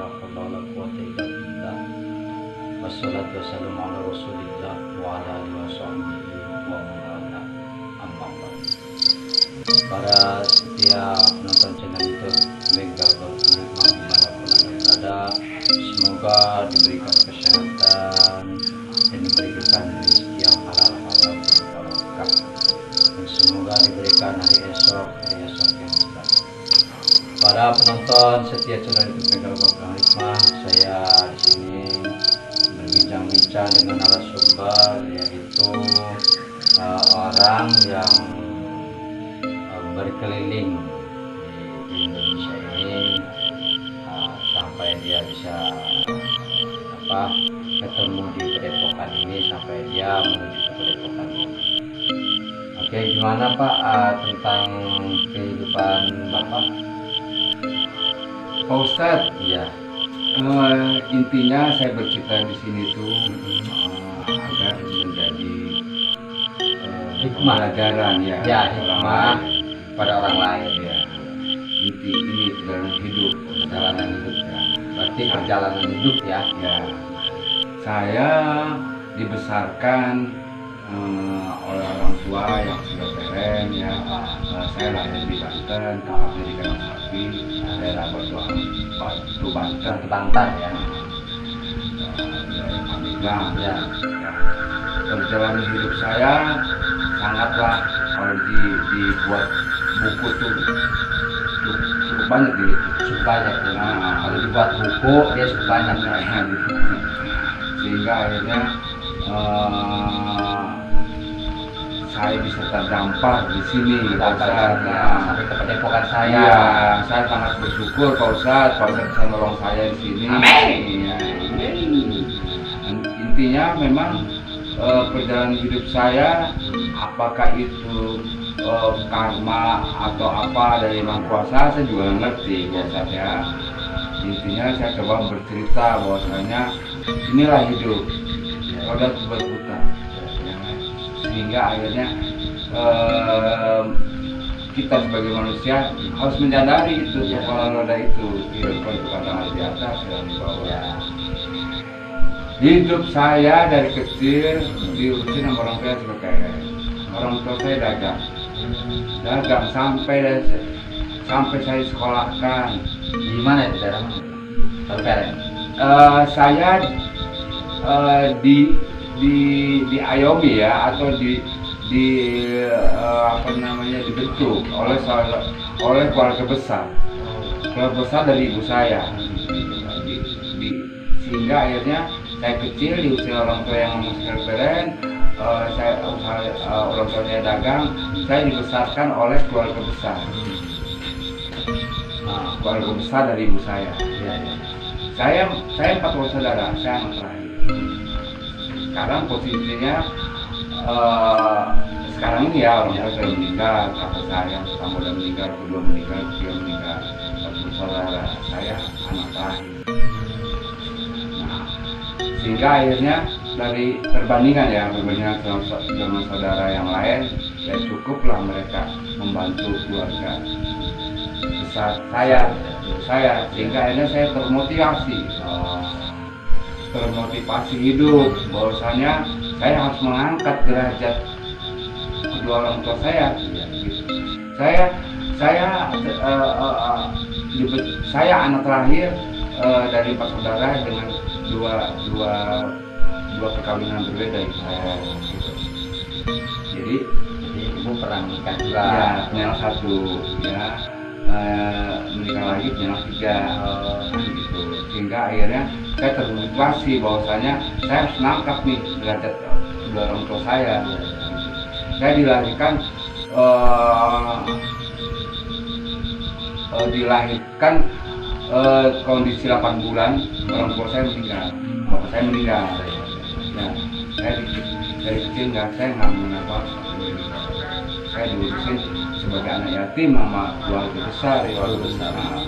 la haula wala quwwata illa billah. Wassalatu wassalamu ala Rasulillah wa ala alihi wa sahbihi wa man wala. Amma ba'd. Para setia penonton channel YouTube Mega dimanapun Anda berada, semoga diberikan kesehatan dan diberikan rezeki yang halal berkah, dan semoga diberikan hari esok yang cerah. Para penonton setia channel YouTube Mega Hikmah, saya di sini berbincang-bincang dengan narasumber, yaitu orang yang berkeliling di Indonesia ini, sampai dia bisa ketemu di Padepokan ini, sampai dia menuju ke Padepokan ini. Oke, gimana Pak tentang kehidupan Bapak? Pak Ustadz, Iya. intinya saya bercerita di sini tuh agar menjadi Hikmah. pelajaran ya, Ya, hikmah pada orang lain. ya. Inti ini dalam hidup, Perjalanan hidup ya. Berarti perjalanan hidup ya. ya. Saya dibesarkan oleh orang tua yang sudah keren ya. Saya lahir di Banten, tempatnya di Kandang Sapi, daerah Batu Banten, Banten ya. Nah, Ya. perjalanan hidup saya sangatlah, kalau dibuat buku tuh cukup banyak Cukup banyak ya. Kalau dibuat buku dia cukup banyak ya. sehingga akhirnya saya bisa terdampar di sini Pak Ustadz. Sampai ke Padepokan saya. Iya, saya sangat bersyukur Pak Ustadz bisa nolong saya di sini. Amin. Iya. Intinya memang perjalanan hidup saya, apakah itu karma atau apa dari Yang Kuasa, saya juga nggak ngerti Pak Ustadz ya. Intinya saya coba bercerita bahwasanya inilah hidup, roda berputar, sehingga akhirnya kita sebagai manusia harus menyadari itu kepala roda itu, kehidupan itu kadang di atas dan di bawah. Hidup saya dari kecil diurusin sama orang tua sebagai kaya. Orang tua saya dagang sampai saya sekolahkan. Di mana itu daerah mana? Terperen. Saya di ayomi ya, atau dibentuk oleh keluarga besar dari ibu saya, sehingga akhirnya saya kecil diusir orang tua yang masih keren. Orang tuanya dagang, saya dibesarkan oleh keluarga besar. Keluarga besar dari ibu saya. Ya, ya. Saya 4 bersaudara, saya anak terakhir. Sekarang posisinya sekarang ini ya, orang tua sudah meninggal, kakak saya pertama udah meninggal, kedua meninggal, ketiga meninggal, 4 bersaudara, saya anak terakhir. Nah, sehingga akhirnya dari perbandingan dengan saudara yang lain, ya cukuplah mereka membantu keluarga besar saya, sehingga akhirnya saya termotivasi hidup, bahwasanya saya harus mengangkat derajat kedua orang tua saya. Saya anak terakhir dari 4 saudara dengan dua perkawinan berbeda ibu saya. Jadi Ibu pernah menikah juga. ya, yang 1 ya menikah lagi, yang 3 gitu. Sehingga akhirnya saya termotivasi bahwasanya saya harus nangkap nih derajat kedua orang tua saya. Saya dilahirkan kondisi 8 bulan, orang tua saya meninggal, bapak saya meninggal. Nah, saya dari kecil saya nggak mengenal, saya diurusin sebagai anak yatim sama keluarga besar. Nah,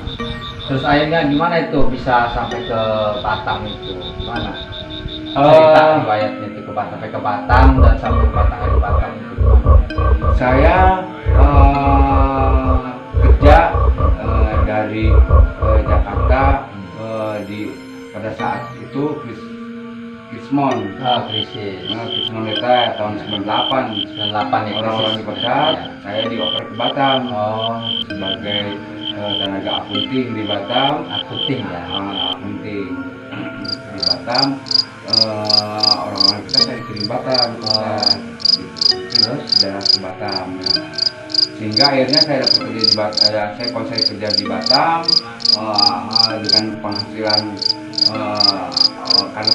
Terus akhirnya gimana itu bisa sampai ke Batam itu? Gimana? Cerita riwayatnya itu sampai ke Batam dan sampai ke Batam di Batam itu. Saya kerja dari Jakarta di saat itu Krismon. Krisis. Krismon itu tahun 98. 98 ya. Orang-orang di Batam, saya dioper ke Batam Oh, sebagai tenaga akunting di Batam. akunting ya. Akunting di Batam. Orang-orang kita saya kirim Batam. Terus jalan ke Batam. Ya. Sehingga akhirnya saya dapat kerja di Batam. Saya konsep kerja di Batam dengan penghasilan. Karena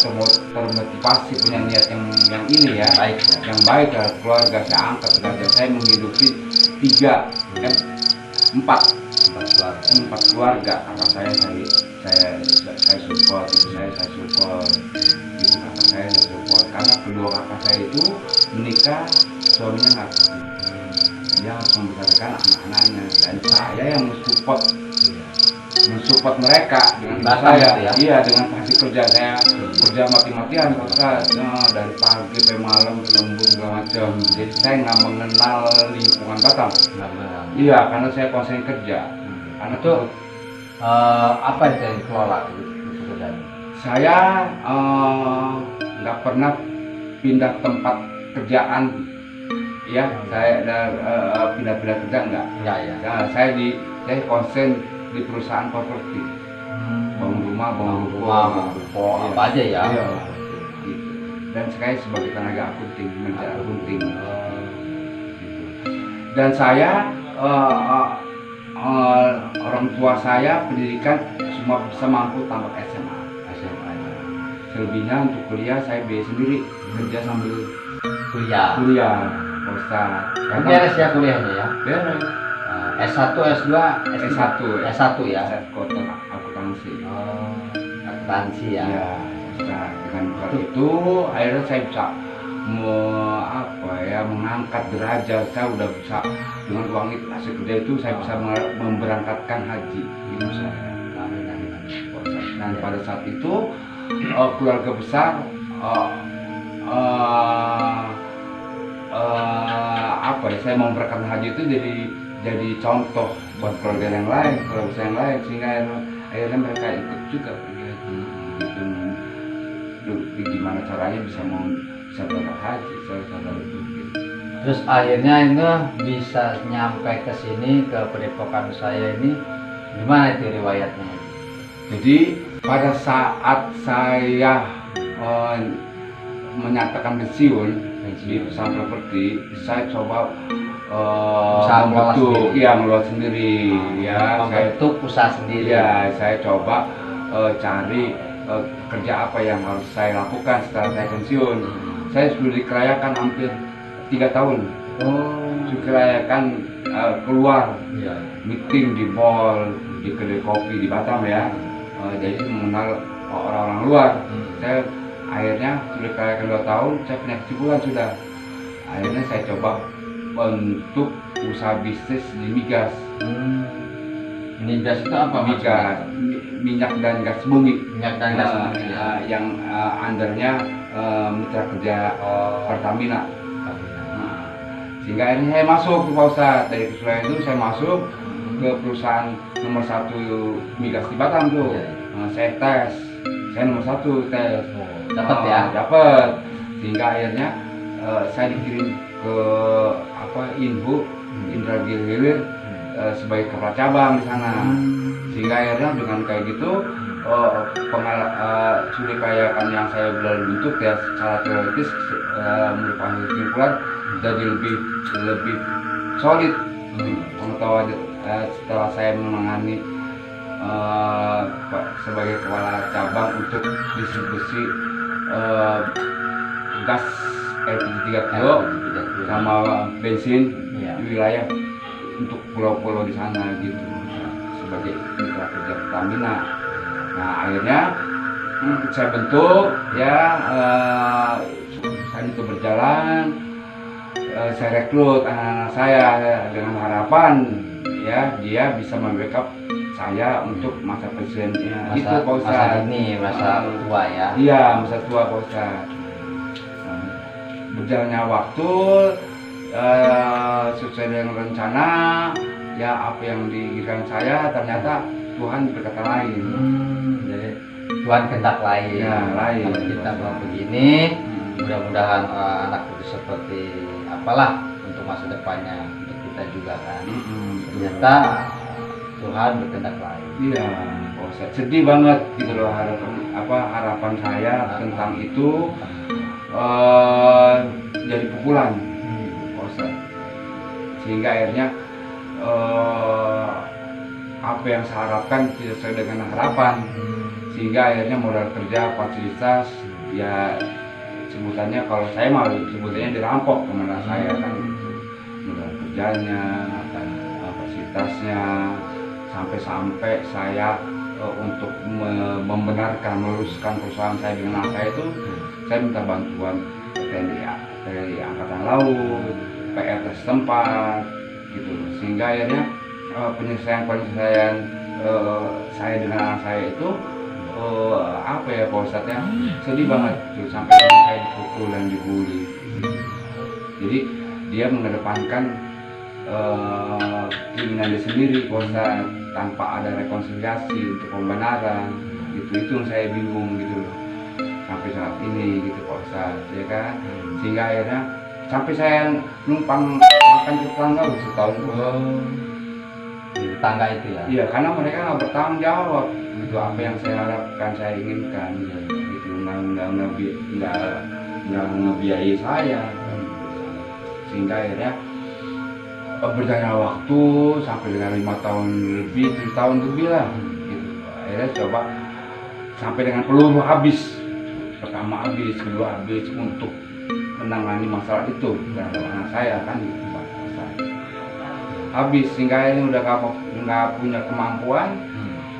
termotivasi punya niat yang ini ya, Baik ya. yang baik ya, keluarga saya angkat derajat saya menghidupi empat keluarga. Kakak saya support, ibu saya support, gitu, kakak saya support. Karena kedua kakak saya itu menikah, suaminya nggak kerja, dia harus membesarkan anak-anaknya, dan saya yang mensupport mereka dengan Batam saya, ya? Iya, dengan kasih kerja saya kerja mati-matian Ustaz, dari pagi sampai malam lembur segala macam. Jadi saya nggak mengenal lingkungan Batam. Iya, karena saya konsen kerja. Karena Itu apa yang dikelola itu kerjaan? saya nggak pernah pindah tempat kerjaan. Ya, saya pindah-pindah kerja enggak. Enggak ya. Ya, saya konsen di perusahaan properti, bangun rumah, apa aja ya. Iya, gitu. Dan saya sebagai tenaga akunting, menjadi akunting. Gitu. Dan saya orang tua saya pendidikan cuma bisa mampu tamat SMA. Selebihnya untuk kuliah saya biaya sendiri, kerja sambil Kuliah. Ustaz. Ini beres ya kuliahnya ya. Beres. S1, S2, S1 ya. Kota akuntansi. Oh, akuntansi ya. Iya, Ustaz. Dengan bekal itu akhirnya saya bisa mengangkat derajat. Saya udah bisa dengan uang itu, hasil kerja itu saya bisa memberangkatkan haji ibu saya. Dan pada saat itu keluarga besar saya memberangkatkan haji itu jadi contoh buat keluarga yang lain, sehingga akhirnya mereka ikut juga pergi haji. Gimana caranya bisa berangkat haji, saya itu. Terus akhirnya itu bisa nyampe ke sini, ke Padepokan saya ini, gimana itu riwayatnya? Jadi pada saat saya menyatakan pensiun di perusahaan properti, saya coba membentuk sendiri, membentuk usaha sendiri. Ya, saya coba cari kerja apa yang harus saya lakukan setelah saya pensiun. Saya sudah dikerayakan hampir 3 tahun. Dikerayakan keluar, meeting di mall, di kedai kopi di Batam ya. Jadi mengenal orang-orang luar. Saya akhirnya sudah dikerayakan 2 tahun, saya punya kesimpulan sudah. Akhirnya saya coba untuk usaha bisnis di migas. Migas itu apa? Migas, minyak dan gas bumi. Minyak dan gas bumi yang undernya mitra kerja Pertamina. Sehingga akhirnya saya masuk ke Pak. Dari kesulitan itu saya masuk ke perusahaan nomor 1 migas di Batam tuh. Saya tes, saya nomor 1 tes. Dapat ya? Dapat. Sehingga akhirnya saya dikirim ke Indra Gilir sebagai kepala cabang di sana. Sehingga akhirnya dengan kayak gitu sudah kayakan yang saya belajar bentuk ya secara teoritis merupakan kesimpulan jadi lebih solid pengetahuan setelah saya menangani sebagai kepala cabang untuk distribusi gas LPG 3 kilo sama bensin di wilayah untuk pulau-pulau di sana gitu, sebagai mitra kerja Pertamina. Nah akhirnya saya bentuk ya, saat itu berjalan, saya rekrut anak-anak saya dengan harapan ya dia bisa membackup saya untuk masa pensiunnya. Itu Pak Ustadz. Masa tua ya? Iya, masa tua Pak Ustadz. Berjalannya waktu sesuai dengan rencana ya, apa yang diinginkan saya ternyata Tuhan berkata lain. Jadi Tuhan kehendak lain. Ya, lain. Kalau kita mau begini, mudah-mudahan anak itu seperti apalah untuk masa depannya untuk kita juga kan. Ternyata Tuhan berkehendak lain. Iya, Pak Ustadz. Sedih banget gitu loh harapan saya tentang itu jadi pukulan, Pak Ustadz. Sehingga akhirnya apa yang saya harapkan tidak sesuai dengan harapan. Sehingga akhirnya modal kerja, fasilitas, ya sebutannya kalau saya mau sebutannya dirampok kemana saya kan, modal kerjanya, fasilitasnya, sampai saya untuk membenarkan meluruskan perusahaan saya dengan anak saya itu, saya minta bantuan TNI Angkatan Laut, PRT setempat, gitu. Sehingga akhirnya penyelesaian saya dengan anak saya itu apa ya Pak Ustadz ya, sedih banget tuh, sampai saya dipukul dan dibully. Jadi dia mengedepankan keinginan dia sendiri Pak Ustadz, tanpa ada rekonsiliasi untuk pembenaran gitu. Itu yang saya bingung gitu loh sampai saat ini gitu Pak Ustadz, ya kan. Sehingga akhirnya sampai saya numpang makan ke tetangga setahun Di tetangga itu ya. Iya, karena mereka nggak bertanggung jawab gitu apa yang saya harapkan, saya inginkan gitu. Nggak ngebiayai saya, sehingga akhirnya berjalannya waktu sampai dengan 5 tahun lebih, 7 tahun lebih lah gitu. Akhirnya coba sampai dengan peluru habis, pertama habis, kedua habis untuk menangani masalah itu terhadap anak saya kan gitu Pak. Habis, sehingga akhirnya udah nggak punya kemampuan,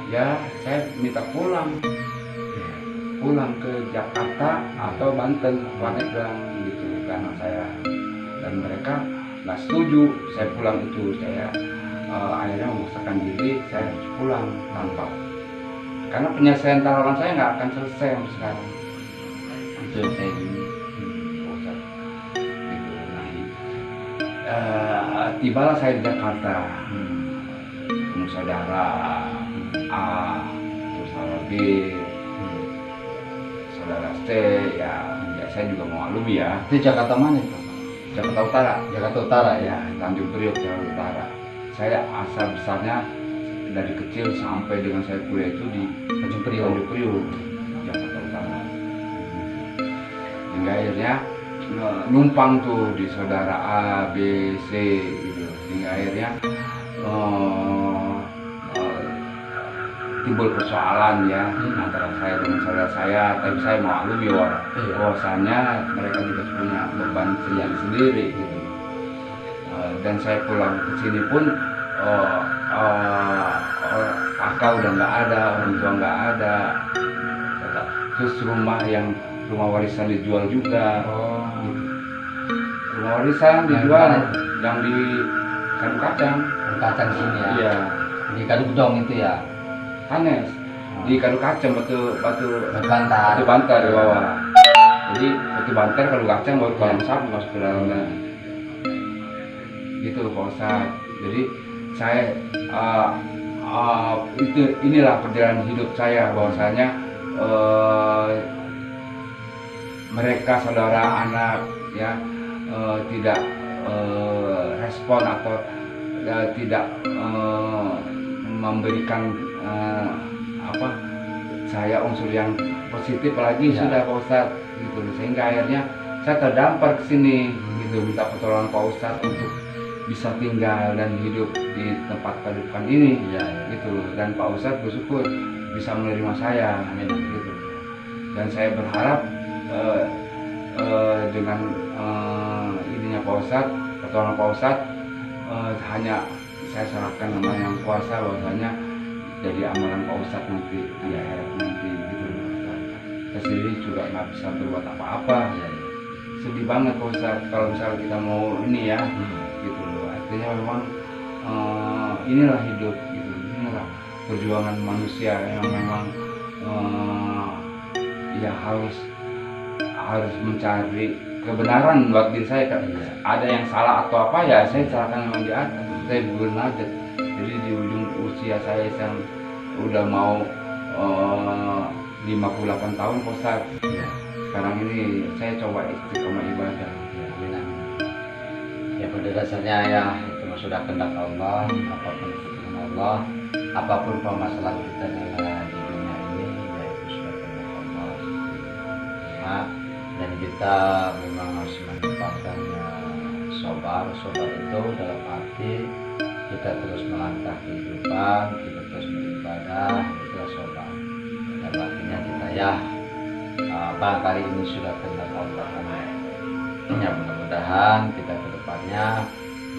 ya saya minta pulang ke Jakarta atau Banten, Pandeglang gitu karena saya, dan mereka nggak setuju saya pulang itu. Saya akhirnya memaksakan diri, saya harus pulang tanpa, karena penyelesaian taruhan saya nggak akan selesai sampai sekarang. Itu yang saya ingin gitu. Tibalah saya di Jakarta, ketemu saudara A, terus saudara B, saudara C, ya saya juga mengaklumi ya. Itu Jakarta mana itu? Jakarta Utara. Jakarta Utara ya. Tanjung Priok, Jakarta Utara. Saya asal besarnya dari kecil sampai dengan saya kuliah itu di Tanjung Priok, Jakarta Utara. Hingga akhirnya numpang tuh di saudara A, B, C gitu. Hingga akhirnya timbul persoalan ya antara saya dengan saudara saya, tapi saya maklum ya bahwasannya mereka juga punya beban sendiri gitu. Dan saya pulang ke sini pun kakak udah nggak ada, orang tua nggak ada, terus rumah warisan dijual juga. Rumah warisan dijual yang di Kadu Kacang. Kacang sini ya. Iya. Di Kadu Gedong itu ya. Hanes. Di Kadu Kacang batu bantar di bawah. Jadi batu bantar Kadu Kacang baru kolam sapi masuk ke dalamnya. Gitu Pak Ustadz. Jadi saya inilah perjalanan hidup saya, bahwasanya mereka saudara anak ya tidak respon atau tidak memberikan saya unsur yang positif lagi ya. Sudah Pak Ustadz gitu, sehingga akhirnya saya terdampar ke sini gitu, minta pertolongan Pak Ustadz untuk bisa tinggal dan hidup di tempat kehidupan ini ya, gitu. Dan Pak Ustadz bersyukur bisa menerima saya gitu. Dan saya berharap dengan ininya Pak Ustadz, pertolongan Pak Ustadz, hanya saya serahkan nama yang kuasa, bahwasanya jadi amalan Pak Ustadz nanti di akhirat nanti gitu. Saya sendiri juga nggak bisa berbuat apa-apa ya. Sedih banget Pak Ustadz kalau misalnya kita mau ini ya gitu loh. Artinya memang inilah hidup gitu, inilah perjuangan manusia yang memang ya harus mencari kebenaran buat diri saya kan. Ada yang salah atau apa ya saya serahkan memang di atas. Saya bernajat. Jadi di ujung usia saya yang udah mau 58 tahun Pak Ustadz. Ya. Sekarang ini saya coba istiqomah ibadah. Ya, amin, amin. Ya pada dasarnya ya itu sudah kehendak Allah, apapun keputusan Allah, apapun permasalahan kita di dunia ini ya itu sudah kehendak Allah. Ya, dan kita memang harus menempatkan sobar itu dalam arti kita terus melangkah kehidupan, kita terus beribadah, itulah sobar. Dan artinya kita ya barangkali ini sudah kehendak Allah. Ya mudah-mudahan kita ke depannya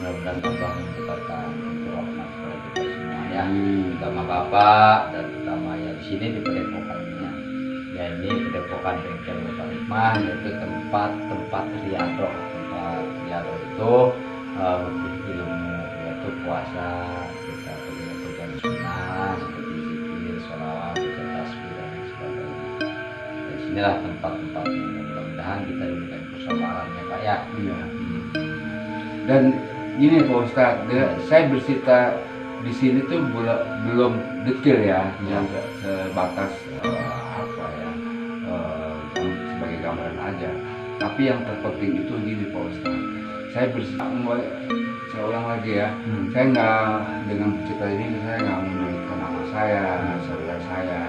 mudah-mudahan Allah memberikan rahmat kepada kita semua ya, terutama Bapak dan terutama ya di sini di Padepokannya. Ya ini Padepokan Bengkel Bapak Hikmah, yaitu tempat riado. Tempat riado itu untuk ilmu, yaitu puasa, kita pegang sunnah seperti zikir, sholawat, baca tasbih dan lain sebagainya. Di sinilah tempat-tempatnya. Mudah-mudahan kita diberikan kesabarannya Pak ya. Iya. Dan gini Pak Ustadz, saya bercerita di sini tuh belum detail ya, yang sebatas apa ya, sebagai gambaran aja. Tapi yang terpenting itu gini Pak Ustadz, saya ulang lagi ya, saya nggak dengan bercerita ini saya nggak menyebutkan nama saya, saudara saya,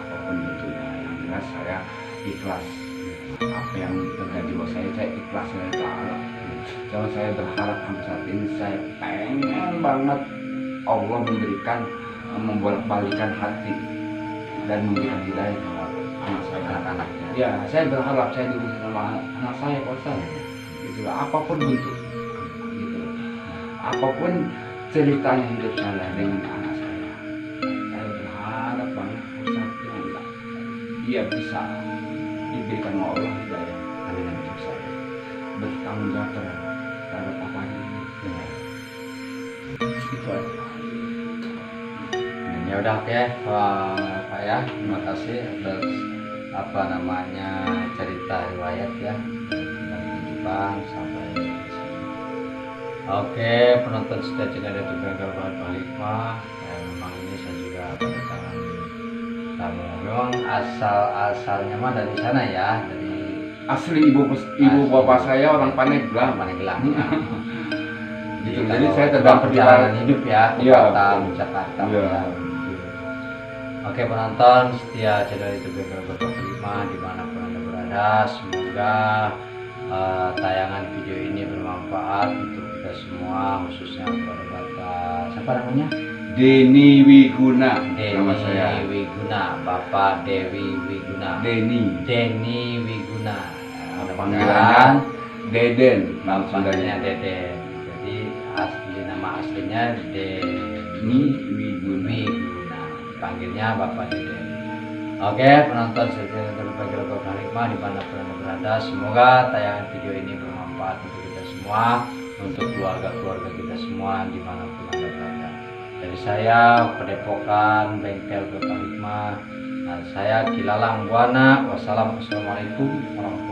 apapun itu ya. Yang jelas saya ikhlas. Apa yang terjadi buat saya ikhlas dari Ta'ala. Cuma saya berharap sampai saat ini saya pengen banget Allah memberikan membolak-balikan hati dan memberikan hidayah kepada anak saya, anak-anaknya. Ya, saya berharap saya diberi sama anak saya Pak Ustadz. Gitu lah, apapun bentuk, gitu. Apapun ceritanya hidup saya dengan anak saya berharap banget Pak Ustadz dia bisa diberikan oleh Allah hidayah dengan hidup saya, bertanggung jawab terhadap apa ini. Itu aja. Ya udah oke Pak ya, terima kasih atas apa namanya cerita riwayat ya dari kehidupan sampai di sini. Oke, penonton setia channel YouTube Bengkel Bapak Hikmah, ya, memang ini saya juga kedatangan tamu. Memang asalnya mah dari sana ya, dari Asli ibu bapak saya orang Paneglang. Paneglang ya. Gitu. Jadi Jadi saya tetap tetap perjalanan hidup ya ke Iya, Batam, betul. Jakarta Iya. ya. Oke penonton setia channel YouTube Bengkel Bapak Hikmah dimanapun anda berada, semoga tayangan video ini bermanfaat untuk kita semua, khususnya kepada Bapak siapa namanya? Deni Wiguna, nama saya. Deni Wiguna, Bapak Dewi Wiguna. Deni Wiguna. Panggilannya Deden, Bapaknya Deden. Jadi nama aslinya Deni Wiguna. Panggilnya Bapak Deden. Oke, penonton setia Bengkel Bapak Hikmah dimanapun anda berada, semoga tayangan video ini bermanfaat untuk kita semua, untuk keluarga kita semua dimanapun anda berada. Dari saya Padepokan Bengkel Bapak Hikmah, saya Kilalang Buana. Wassalamualaikum warahmatullahi wabarakatuh.